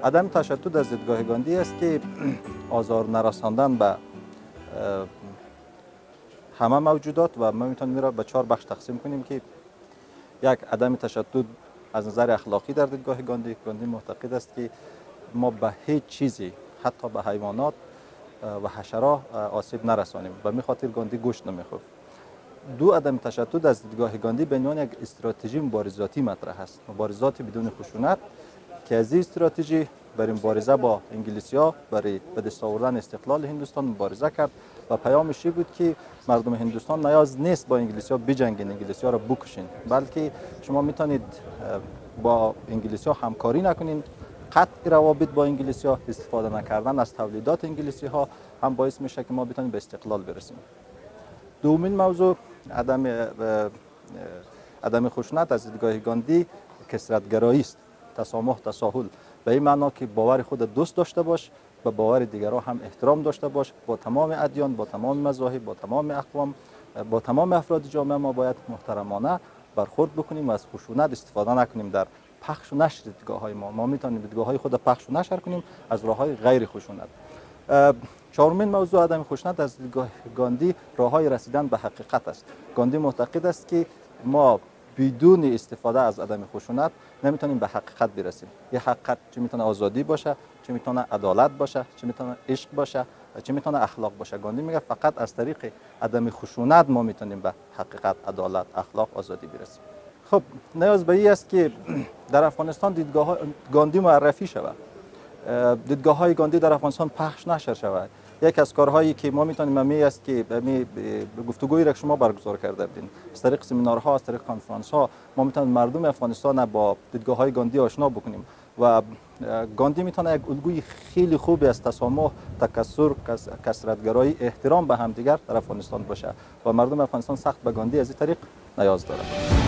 عدم تشدد از دیدگاه گاندی است که آزار نرساندن به همه موجودات و ما میتونیم را به 4 بخش تقسیم کنیم که یک عدم تشدد از نظر اخلاقی در دیدگاه گاندی. گاندی معتقد است که ما به هیچ چیزی حتی به حیوانات و حشرات آسیب نرسانیم. به می خاطر گاندی گوشت نمیخورد. دو، عدم تشدد از دیدگاه گاندی به عنوان یک استراتژی مبارزاتی مطرح است. مبارزات بدون خشونت که از این استراتژی برای مبارزه با انگلیسی‌ها برای به دست آوردن استقلال هندوستان مبارزه کرد و پیامش بود که مردم هندوستان نیاز نیست با انگلیسی‌ها بجنگین، انگلیسی‌ها را بکشین، بلکه شما میتونید با انگلیسی‌ها همکاری نکنین. قطع روابط با انگلیسی‌ها، استفاده نکردن از تولیدات انگلیسی‌ها هم باعث میشه که ما بتونیم به استقلال برسیم. دومین موضوع عدم خشونت از دیدگاه گاندی کثرت‌گرایی است. تسامح، تساهل، به این معنا که باور خود دوست داشته باش، به باور دیگران هم احترام داشته باش. با تمام ادیان، با تمام مذاهب، با تمام اقوام، با تمام افراد جامعه ما باید محترمانه برخورد بکنیم و از خشونت استفاده نکنیم در پخش و نشر دیدگاه‌های ما. ما میتونیم دیدگاه‌های خود پخش و نشر کنیم از راه‌های غیر خشونت. چهارمین موضوع عدم خشونت از دیدگاه گاندی راه‌های رسیدن به حقیقت است. گاندی معتقد است که ما بدون استفاده از عدم خشونت نمیتونیم به حقیقت برسیم. یه حقیقت چه میتونه آزادی باشه، چه میتونه عدالت باشه، چه میتونه عشق باشه، چه میتونه اخلاق باشه. گاندی میگه فقط از طریق عدم خشونت ما میتونیم به حقیقت، عدالت، اخلاق، آزادی برسیم. خب نیاز به این است که در افغانستان دیدگاه گاندی معرفی شود. دیدگاه های گاندی در افغانستان پخش نشر شود. یک از کارهایی که ما میتونیم می است که گفتگویی را که شما برگزار کرده بودین از طریق سمینارها، از طریق کنفرانس ها ما میتونیم مردم افغانستان با دیدگاه های گاندی آشنا بکنیم و گاندی میتونه یک الگوی خیلی خوبی از تسامح، تکثر، کثرت‌گرایی، احترام به همدیگر در افغانستان باشه و مردم افغانستان سخت به گاندی از این طریق نیاز دارند.